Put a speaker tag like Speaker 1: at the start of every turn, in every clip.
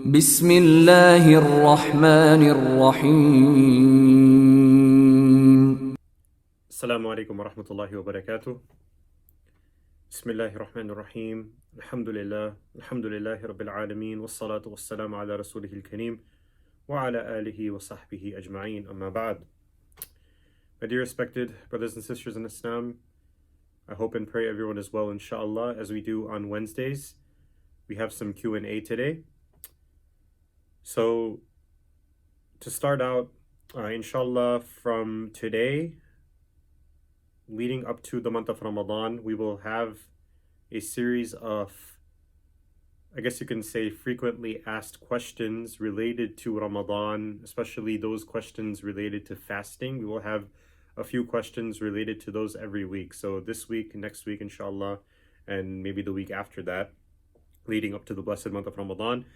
Speaker 1: بسم الله الرحمن الرحيم.
Speaker 2: Assalamu alaikum wa rahmatullahi wa barakatuh. Bismillahir Rahmanir Rahim. Alhamdulillah. Alhamdulillahi Rabbil Alameen. Wassalatu wassalamu ala Rasulihil Kareem. Wa ala alihi wa sahbihi ajma'een. Amma ba'd. My dear respected brothers and sisters in Islam, I hope and pray everyone is well, inshallah. As we do on Wednesdays, we have some Q&A today. So, to start out, inshallah, from today, leading up to the month of Ramadan, we will have a series of, I guess you can say, frequently asked questions related to Ramadan, especially those questions related to fasting. We will have a few questions related to those every week. So this week, next week, inshallah, and maybe the week after that, leading up to the blessed month of Ramadan.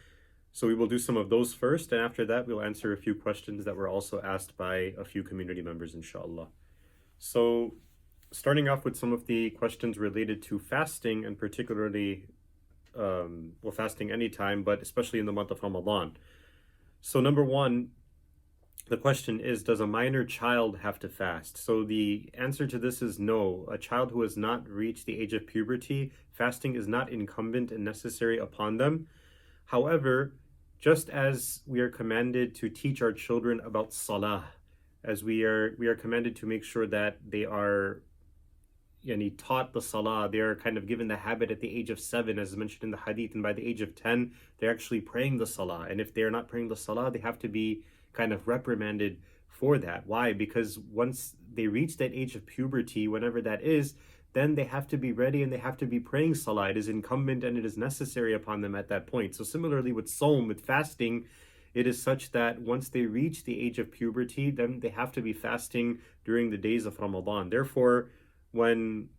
Speaker 2: So we will do some of those first, and after that, we'll answer a few questions that were also asked by a few community members, inshallah. So, starting off with some of the questions related to fasting, and particularly, fasting anytime, but especially in the month of Ramadan. So number one, the question is, does a minor child have to fast? So the answer to this is no. A child who has not reached the age of puberty, fasting is not incumbent and necessary upon them. However, just as we are commanded to teach our children about salah, as we are commanded to make sure that they are taught the salah, they are kind of given the habit at the age of 7, as mentioned in the hadith, and by the age of 10, they're actually praying the salah. And if they're not praying the salah, they have to be kind of reprimanded for that. Why? Because once they reach that age of puberty, whenever that is, then they have to be ready and they have to be praying salah. It is incumbent and it is necessary upon them at that point. So similarly with Sawm, with fasting, it is such that once they reach the age of puberty, then they have to be fasting during the days of Ramadan. Therefore, when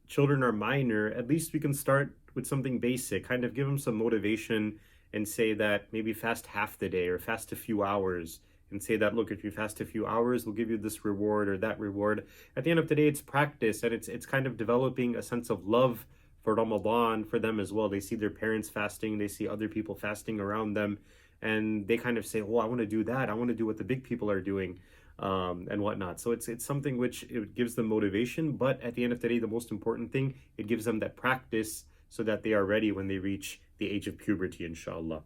Speaker 2: children are minor, at least we can start with something basic, kind of give them some motivation and say that maybe fast half the day or fast a few hours, and say that, look, if you fast a few hours, we'll give you this reward or that reward. At the end of the day, it's practice, and it's kind of developing a sense of love for Ramadan for them as well. They see their parents fasting, they see other people fasting around them, and they kind of say, oh, I want to do that. I want to do what the big people are doing, and whatnot. So it's something which it gives them motivation, but at the end of the day, the most important thing, it gives them that practice so that they are ready when they reach the age of puberty, inshallah.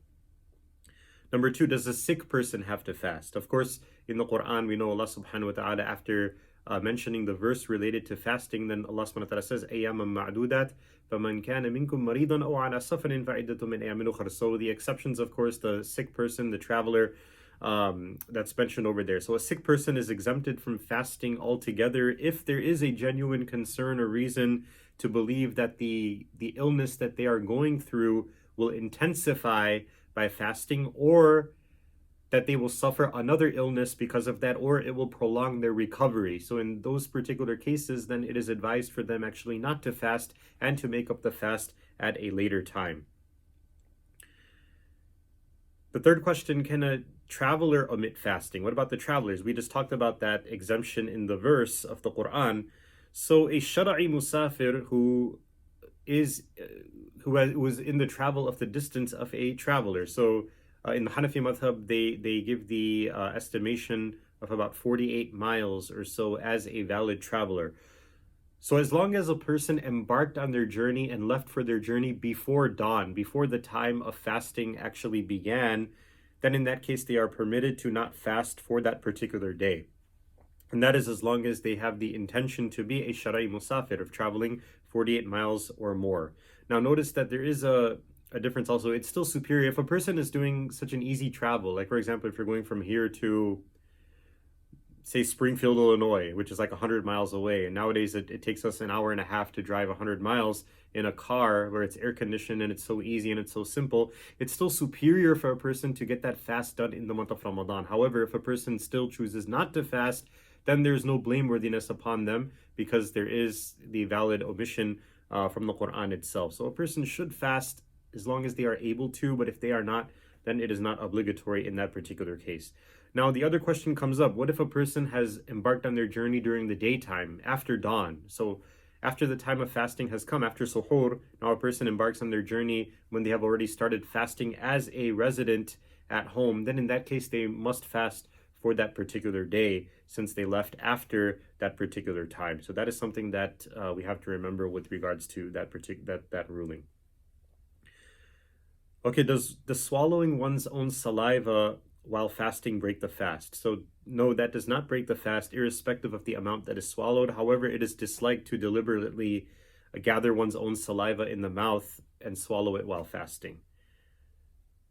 Speaker 2: Number two, does a sick person have to fast? Of course, in the Quran, we know Allah subhanahu wa ta'ala, after mentioning the verse related to fasting, then Allah subhanahu wa ta'ala says, أَيَّامًا مَعْدُودَاتٍ فَمَنْ كَانَ مِنْكُمْ مَرِيضًا أَوْ عَلَى سَفَرٍ فَعِدَّةٌ مِنْ أَيَّامٍ أُخَرَ. So the exceptions, of course, the sick person, the traveler, that's mentioned over there. So a sick person is exempted from fasting altogether if there is a genuine concern or reason to believe that the illness that they are going through will intensify by fasting, or that they will suffer another illness because of that, or it will prolong their recovery. So in those particular cases, then it is advised for them actually not to fast and to make up the fast at a later time. The third question, can a traveler omit fasting? What about the travelers? We just talked about that exemption in the verse of the Quran. So a shara'i musafir who was in the travel of the distance of a traveler. So in the Hanafi madhab, they give the estimation of about 48 miles or so as a valid traveler. So as long as a person embarked on their journey and left for their journey before dawn, before the time of fasting actually began, then in that case they are permitted to not fast for that particular day. And that is as long as they have the intention to be a shara'i musafir, of traveling 48 miles or more. Now notice that there is a difference also. It's still superior if a person is doing such an easy travel, like for example, if you're going from here to, say, Springfield, Illinois, which is like 100 miles away, and nowadays it takes us an hour and a half to drive 100 miles in a car where it's air conditioned and it's so easy and it's so simple. It's still superior for a person to get that fast done in the month of Ramadan. However, if a person still chooses not to fast, then there's no blameworthiness upon them, because there is the valid omission from the Quran itself. So a person should fast as long as they are able to, but if they are not, then it is not obligatory in that particular case. Now, the other question comes up, what if a person has embarked on their journey during the daytime, after dawn? So After the time of fasting has come, after suhoor, now a person embarks on their journey when they have already started fasting as a resident at home, then in that case they must fast for that particular day since they left after that particular time. So that is something that we have to remember with regards to that ruling. Okay, does the swallowing one's own saliva while fasting break the fast? So no, that does not break the fast, irrespective of the amount that is swallowed. However, it is disliked to deliberately gather one's own saliva in the mouth and swallow it while fasting.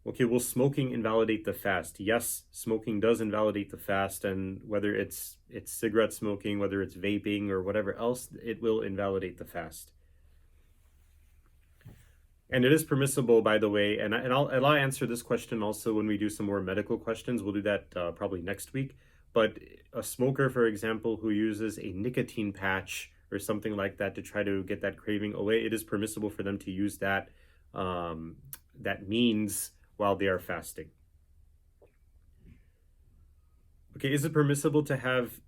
Speaker 2: Okay, will smoking invalidate the fast? Yes, smoking does invalidate the fast, and whether it's cigarette smoking, whether it's vaping or whatever else, it will invalidate the fast. And it is permissible, by the way, and I'll answer this question also when we do some more medical questions. We'll do that probably next week. But a smoker, for example, who uses a nicotine patch or something like that to try to get that craving away, it is permissible for them to use that means while they are fasting. Okay, is it permissible to have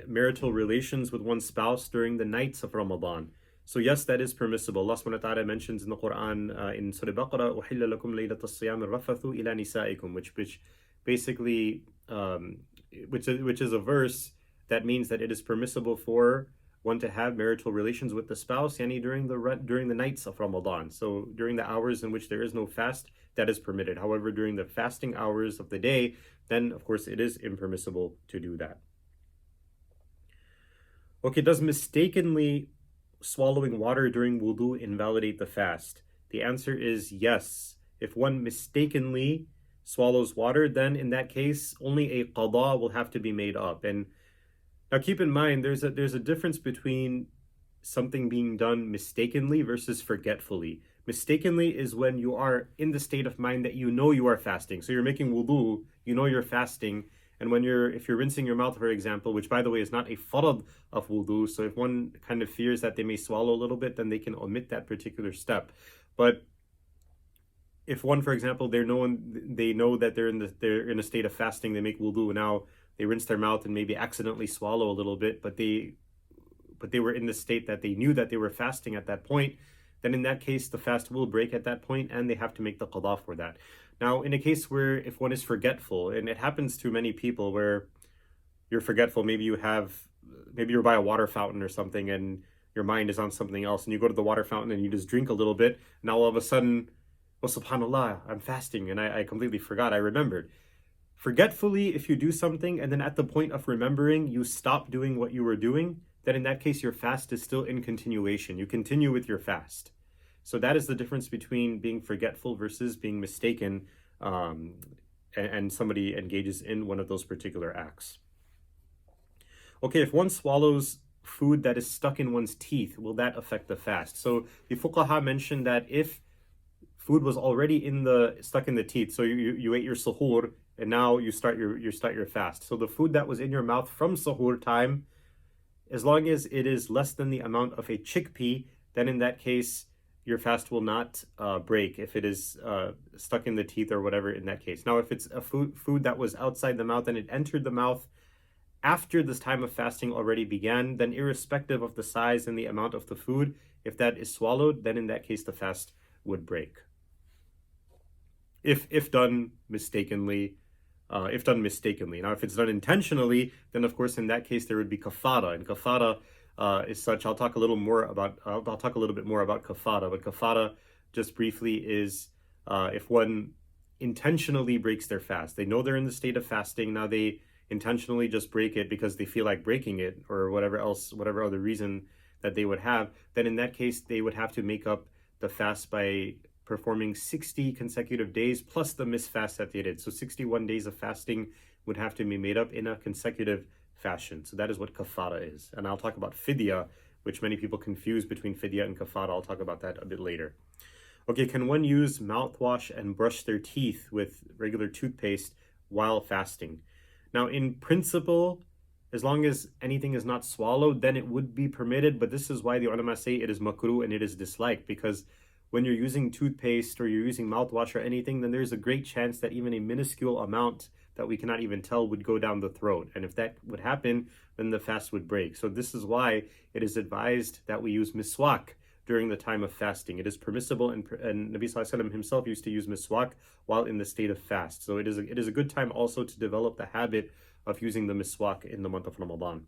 Speaker 2: marital relations with one's spouse during the nights of Ramadan? So yes, that is permissible. Allah subhanahu wa ta'ala mentions in the Quran in Surah Baqarah, أُحِلَّ لَكُمْ لَيْلَةَ الصِّيَامِ الرَّفَثُ إِلَى نِسَائِكُم, which basically, which is a verse that means that it is permissible for one to have marital relations with the spouse, yani during the nights of Ramadan. So during the hours in which there is no fast, that is permitted. However, during the fasting hours of the day, then of course it is impermissible to do that. Okay, does mistakenly swallowing water during wudu invalidate the fast? The answer is yes. If one mistakenly swallows water, then in that case, only a qada will have to be made up. And now keep in mind, there's a difference between something being done mistakenly versus forgetfully. Mistakenly is when you are in the state of mind that you know you are fasting. So you're making wudu, you know you're fasting, and if you're rinsing your mouth, for example, which by the way is not a farad of wudu, so if one kind of fears that they may swallow a little bit, then they can omit that particular step. But if one, for example, they know that they're in a state of fasting, they make wudu, now they rinse their mouth and maybe accidentally swallow a little bit, but they were in the state that they knew that they were fasting at that point, then in that case the fast will break at that point and they have to make the qada for that. Now, in a case where if one is forgetful, and it happens to many people where you're forgetful, maybe you're by a water fountain or something and your mind is on something else and you go to the water fountain and you just drink a little bit, now all of a sudden, oh subhanallah, I'm fasting and I completely forgot, I remembered. Forgetfully, if you do something and then at the point of remembering you stop doing what you were doing, then in that case your fast is still in continuation. You continue with your fast. So that is the difference between being forgetful versus being mistaken, and somebody engages in one of those particular acts. Okay, if one swallows food that is stuck in one's teeth, will that affect the fast? So the fuqaha mentioned that if food was already stuck in the teeth, so you ate your suhoor and now you start your fast. So the food that was in your mouth from suhoor time, as long as it is less than the amount of a chickpea, then in that case your fast will not break if it is stuck in the teeth or whatever in that case. Now, if it's a food that was outside the mouth and it entered the mouth after this time of fasting already began, then irrespective of the size and the amount of the food, if that is swallowed, then in that case the fast would break. If done mistakenly. Now, if it's done intentionally, then of course in that case there would be kafara, and kafara is such. I'll talk a little bit more about kafara, but kafara, just briefly, is if one intentionally breaks their fast. They know they're in the state of fasting, now they intentionally just break it because they feel like breaking it or whatever other reason that they would have, then in that case they would have to make up the fast by performing 60 consecutive days plus the missed fast that they did. So 61 days of fasting would have to be made up in a consecutive fashion. So that is what kafara is. And I'll talk about fidya, which many people confuse between fidya and kafara. I'll talk about that a bit later. Okay, can one use mouthwash and brush their teeth with regular toothpaste while fasting? Now, in principle, as long as anything is not swallowed, then it would be permitted. But this is why the ulama say it is makruh and it is disliked, because when you're using toothpaste or you're using mouthwash or anything, then there's a great chance that even a minuscule amount that we cannot even tell would go down the throat. And if that would happen, then the fast would break. So this is why it is advised that we use miswak during the time of fasting. It is permissible, and Nabi Sallallahu Alaihi Wasallam himself used to use miswak while in the state of fast. So it is a good time also to develop the habit of using the miswak in the month of Ramadan.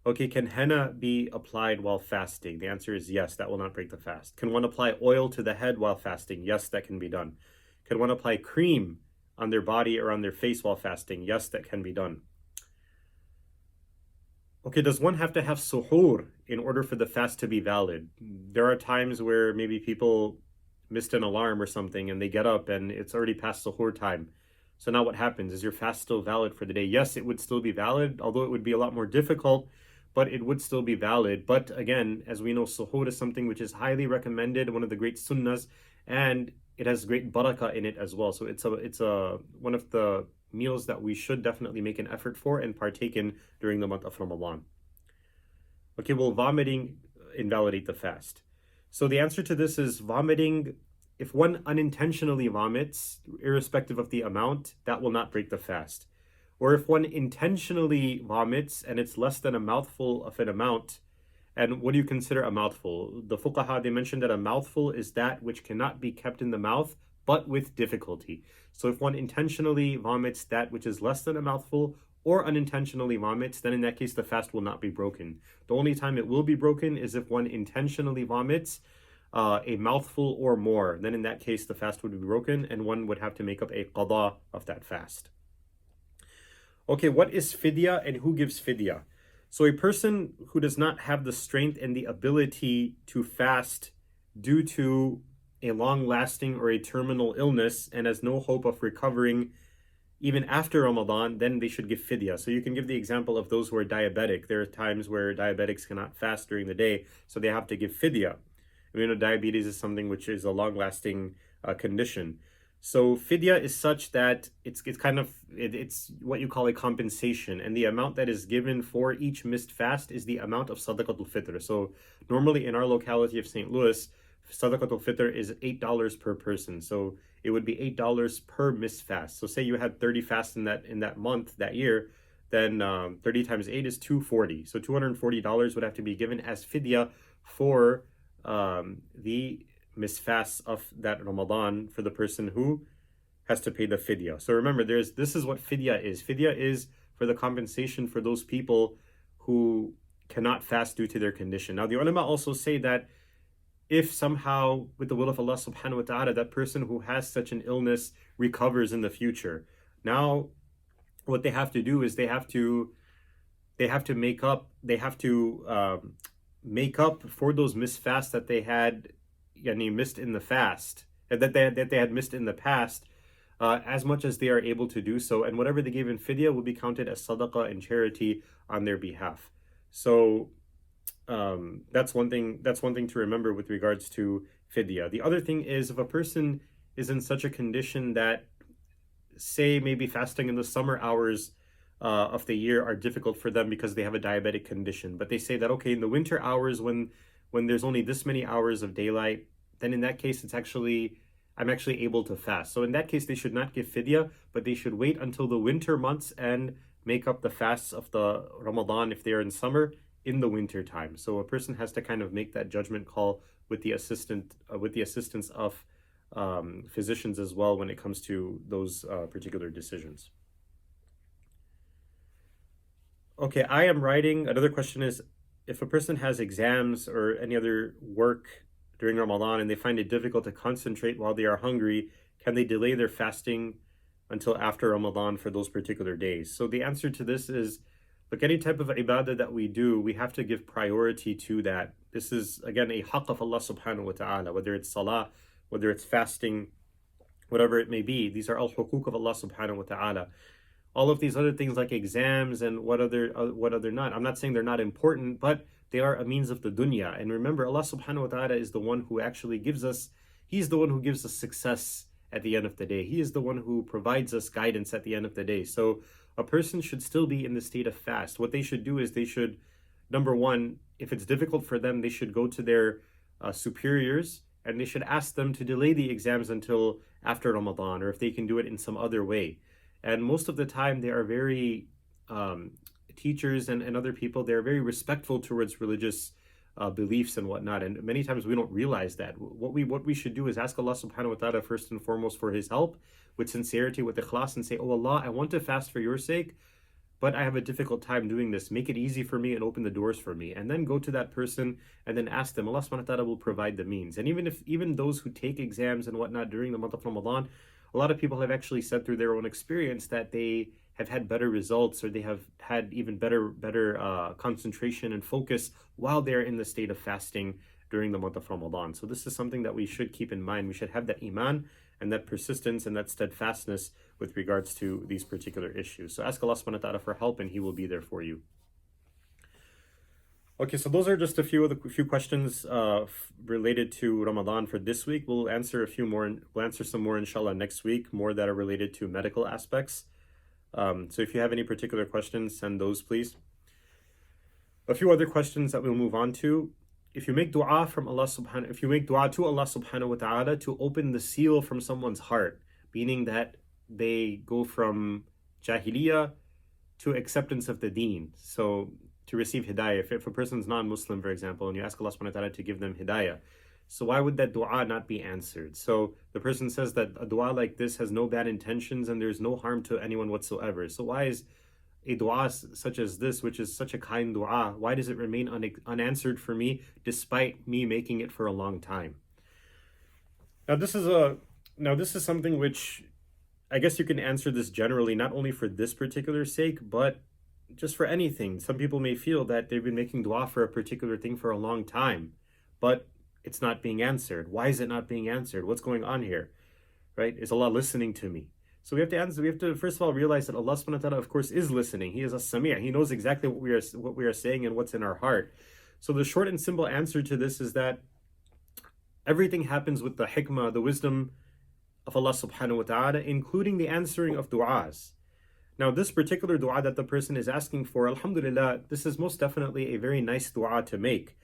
Speaker 2: Okay, can henna be applied while fasting? The answer is yes, that will not break the fast. Can one apply oil to the head while fasting? Yes, that can be done. Can one apply cream on their body or on their face while fasting? Yes, that can be done. Okay, does one have to have suhoor in order for the fast to be valid? There are times where maybe people missed an alarm or something and they get up and it's already past suhoor time. So now what happens? Is your fast still valid for the day? Yes, it would still be valid, although it would be a lot more difficult, but it would still be valid. But again, as we know, suhoor is something which is highly recommended, one of the great sunnahs, and it has great barakah in it as well. So it's a one of the meals that we should definitely make an effort for and partake in during the month of Ramadan. Okay, will vomiting invalidate the fast? So the answer to this is vomiting, if one unintentionally vomits, irrespective of the amount, that will not break the fast. Or if one intentionally vomits and it's less than a mouthful of an amount, and what do you consider a mouthful? The fuqaha, they mentioned that a mouthful is that which cannot be kept in the mouth, but with difficulty. So if one intentionally vomits that which is less than a mouthful, or unintentionally vomits, then in that case, the fast will not be broken. The only time it will be broken is if one intentionally vomits a mouthful or more. Then in that case, the fast would be broken, and one would have to make up a qada of that fast. Okay, what is fidya and who gives fidya? So a person who does not have the strength and the ability to fast due to a long-lasting or a terminal illness and has no hope of recovering even after Ramadan, then they should give fidya. So you can give the example of those who are diabetic. There are times where diabetics cannot fast during the day, so they have to give fidya. You know, diabetes is something which is a long-lasting condition. So fidya is such that it's what you call a compensation, and the amount that is given for each missed fast is the amount of sadaqatul fitr. So normally in our locality of St. Louis, sadaqatul fitr is $8 per person. So it would be $8 per missed fast. So say you had 30 fasts in that month, that year, then 30 times 8 is $240. So $240 would have to be given as fidya for the misfasts of that Ramadan for the person who has to pay the fidya. So remember, this is what fidya is. Fidya is for the compensation for those people who cannot fast due to their condition. Now the ulama also say that if somehow, with the will of Allah subhanahu wa ta'ala, that person who has such an illness recovers in the future, now what they have to do is they have to make up for those missed fasts that they had missed in the fast, that they had missed in the past, as much as they are able to do so, and whatever they gave in fidya will be counted as sadaqah and charity on their behalf. So that's one thing to remember with regards to fidya. The other thing is, if a person is in such a condition that, say, maybe fasting in the summer hours of the year are difficult for them because they have a diabetic condition, but they say that, okay, in the winter hours when there's only this many hours of daylight, then in that case I'm actually able to fast. So in that case, they should not give fidya, but they should wait until the winter months and make up the fasts of the Ramadan if they are in summer in the winter time. So a person has to kind of make that judgment call with the assistance of physicians as well when it comes to those particular decisions. Okay, I am writing. Another question is, if a person has exams or any other work during Ramadan and they find it difficult to concentrate while they are hungry, can they delay their fasting until after Ramadan for those particular days? So the answer to this is, look, any type of ibadah that we do, we have to give priority to that. This is, again, a haqq of Allah subhanahu wa ta'ala, whether it's salah, whether it's fasting, whatever it may be. These are all hukuk of Allah subhanahu wa ta'ala. All of these other things like exams and what other not. I'm not saying they're not important, but they are a means of the dunya. And remember, Allah subhanahu wa ta'ala is the one who actually gives us, He's the one who gives us success at the end of the day. He is the one who provides us guidance at the end of the day. So a person should still be in the state of fast. What they should do is they should, number one, if it's difficult for them, they should go to their superiors and they should ask them to delay the exams until after Ramadan, or if they can do it in some other way. And most of the time, they are very teachers and other people, they're very respectful towards religious beliefs and whatnot. And many times we don't realize that. What we should do is ask Allah subhanahu wa ta'ala first and foremost for his help with sincerity, with ikhlas, and say, oh Allah, I want to fast for your sake, but I have a difficult time doing this. Make it easy for me and open the doors for me. And then go to that person and then ask them. Allah subhanahu wa ta'ala will provide the means. And even those who take exams and whatnot during the month of Ramadan, a lot of people have actually said through their own experience that they have had better results, or they have had even better concentration and focus while they're in the state of fasting during the month of Ramadan. So this is something that we should keep in mind. We should have that iman and that persistence and that steadfastness with regards to these particular issues. So ask Allah subhanahu wa ta'ala for help, and he will be there for you. Okay, so those are just a few questions related to Ramadan for this week. We'll answer some more inshallah next week, more that are related to medical aspects. So if you have any particular questions, send those please. A few other questions that we'll move on to. If you make dua to Allah subhanahu wa ta'ala to open the seal from someone's heart, meaning that they go from jahiliyyah to acceptance of the deen, so to receive hidayah. If a person's non-Muslim, for example, and you ask Allah subhanahu wa ta'ala to give them hidayah, so why would that dua not be answered? So the person says that a dua like this has no bad intentions and there's no harm to anyone whatsoever. So why is a dua such as this, which is such a kind dua, why does it remain unanswered for me despite me making it for a long time? Now this is something which I guess you can answer this generally, not only for this particular sake, but just for anything. Some people may feel that they've been making dua for a particular thing for a long time, but it's not being answered. Why is it not being answered? What's going on here? Right? Is Allah listening to me? So we have to first of all realize that Allah subhanahu wa ta'ala, of course, is listening. He is as-sami'. He knows exactly what we are saying and what's in our heart. So the short and simple answer to this is that everything happens with the hikmah, the wisdom of Allah subhanahu wa ta'ala, including the answering of du'as. Now, this particular dua that the person is asking for, alhamdulillah, this is most definitely a very nice dua to make.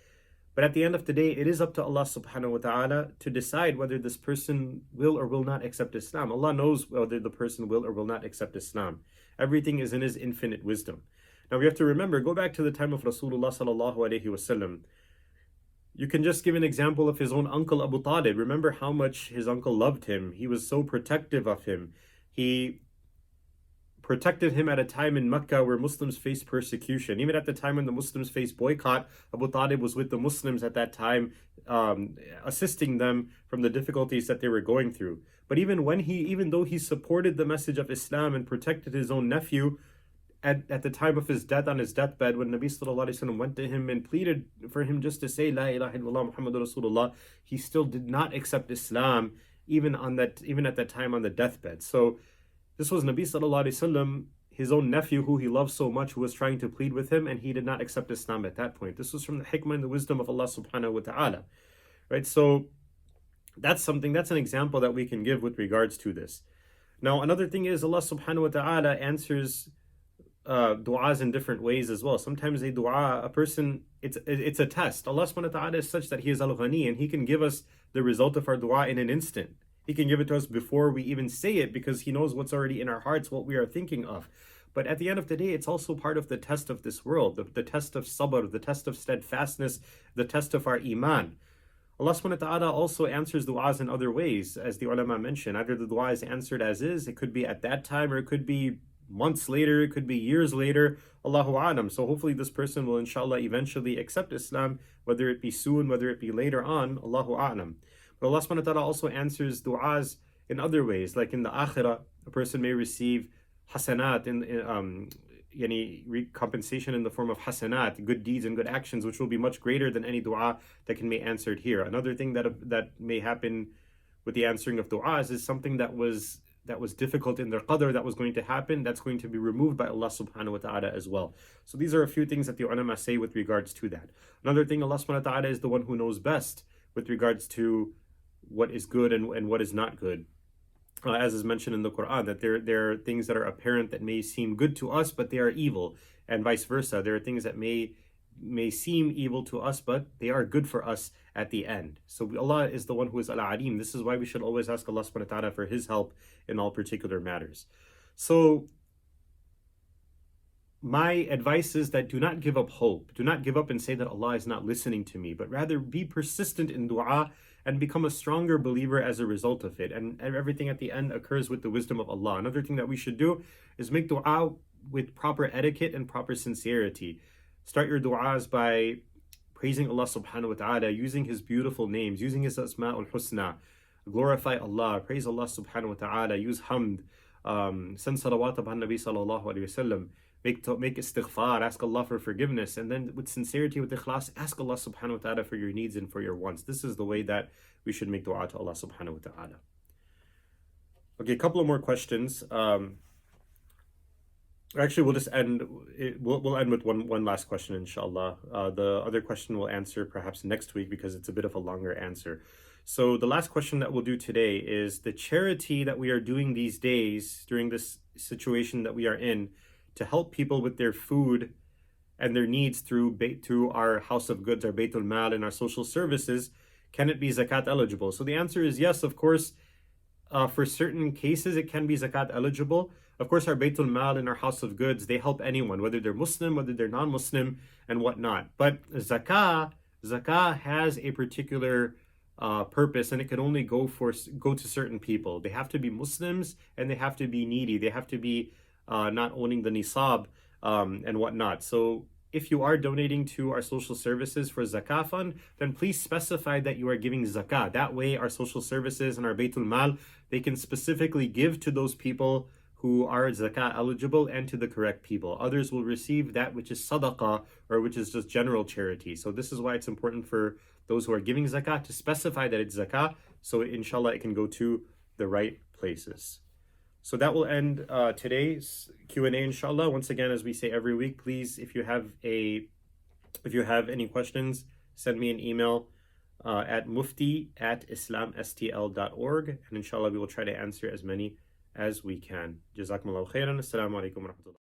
Speaker 2: But at the end of the day, it is up to Allah subhanahu wa ta'ala to decide whether this person will or will not accept Islam. Allah knows whether the person will or will not accept Islam. Everything is in his infinite wisdom. Now we have to remember, go back to the time of Rasulullah sallallahu alaihi wasallam. You can just give an example of his own uncle Abu Talib. Remember how much his uncle loved him. He was so protective of him. He protected him at a time in Mecca where Muslims faced persecution. Even at the time when the Muslims faced boycott, Abu Talib was with the Muslims at that time, assisting them from the difficulties that they were going through. But even though he supported the message of Islam and protected his own nephew, at the time of his death, on his deathbed, when Nabi sallallahu alaihi wasallam went to him and pleaded for him just to say La ilaha illallah Muhammadur Rasulullah, he still did not accept Islam even at that time on the deathbed. So this was Nabi sallallahu alaihi wasallam, his own nephew who he loved so much, who was trying to plead with him, and he did not accept Islam at that point. This was from the hikmah and the wisdom of Allah subhanahu wa ta'ala. Right? So that's an example that we can give with regards to this. Now another thing is Allah subhanahu wa ta'ala answers du'as in different ways as well. Sometimes a person, it's a test. Allah subhanahu wa ta'ala is such that he is al-ghani, and he can give us the result of our du'a in an instant. He can give it to us before we even say it, because he knows what's already in our hearts, what we are thinking of. But at the end of the day, it's also part of the test of this world, the test of sabr, the test of steadfastness, the test of our iman. Allah subhanahu wa ta'ala also answers du'as in other ways, as the ulama mentioned. Either the du'a is answered as is, it could be at that time, or it could be months later, it could be years later, Allahu a'lam. So hopefully this person will inshallah eventually accept Islam, whether it be soon, whether it be later on, Allahu a'lam. But Allah subhanahu wa ta'ala also answers du'as in other ways, like in the akhirah, a person may receive hasanat, compensation in the form of hasanat, good deeds and good actions, which will be much greater than any du'a that can be answered here. Another thing that may happen with the answering of du'as is something that was difficult in their qadr, that was going to happen, that's going to be removed by Allah subhanahu wa ta'ala as well. So these are a few things that the ulama say with regards to that. Another thing, Allah subhanahu wa ta'ala is the one who knows best with regards to what is good and what is not good. As is mentioned in the Quran, that there are things that are apparent that may seem good to us, but they are evil, and vice versa. There are things that may may seem evil to us, but they are good for us at the end. So Allah is the one who is Al-Alim. This is why we should always ask Allah subhanahu wa ta'ala for His help in all particular matters. So my advice is that do not give up hope. Do not give up and say that Allah is not listening to me, but rather be persistent in dua and become a stronger believer as a result of it. And everything at the end occurs with the wisdom of Allah. Another thing that we should do is make dua with proper etiquette and proper sincerity. Start your du'as by praising Allah subhanahu wa ta'ala, using His beautiful names, using His asma'ul husna. Glorify Allah, praise Allah subhanahu wa ta'ala, use hamd, send salawat upon Nabi sallallahu alayhi wa sallam. Make istighfar, ask Allah for forgiveness, and then with sincerity, with ikhlas, ask Allah subhanahu wa ta'ala for your needs and for your wants. This is the way that we should make dua to Allah subhanahu wa ta'ala. Okay, a couple of more questions. Actually, we'll just end. We'll end with one last question, inshallah. The other question we'll answer perhaps next week because it's a bit of a longer answer. So the last question that we'll do today is the charity that we are doing these days during this situation that we are in to help people with their food and their needs through our house of goods, our Baytul Mal, and our social services. Can it be zakat eligible? So the answer is yes, of course. For certain cases, it can be zakat eligible. Of course, our Baytul Mal and our house of goods, they help anyone, whether they're Muslim, whether they're non-Muslim, and whatnot. But zakah has a particular purpose, and it can only go to certain people. They have to be Muslims, and they have to be needy. They have to be not owning the nisab and whatnot. So if you are donating to our social services for zakah fund, then please specify that you are giving zakah. That way our social services and our Baytul Mal, they can specifically give to those people who are zakah eligible and to the correct people. Others will receive that which is sadaqah, or which is just general charity. So this is why it's important for those who are giving zakah to specify that it's zakah, so inshallah it can go to the right places. So that will end today's Q&A, inshallah. Once again, as we say every week, please, if you have any questions, send me an email at mufti@islamstl.org, and inshallah we will try to answer as many as we can. Jazakumullahu khairan. Assalamu alaikum wa rahmatullah.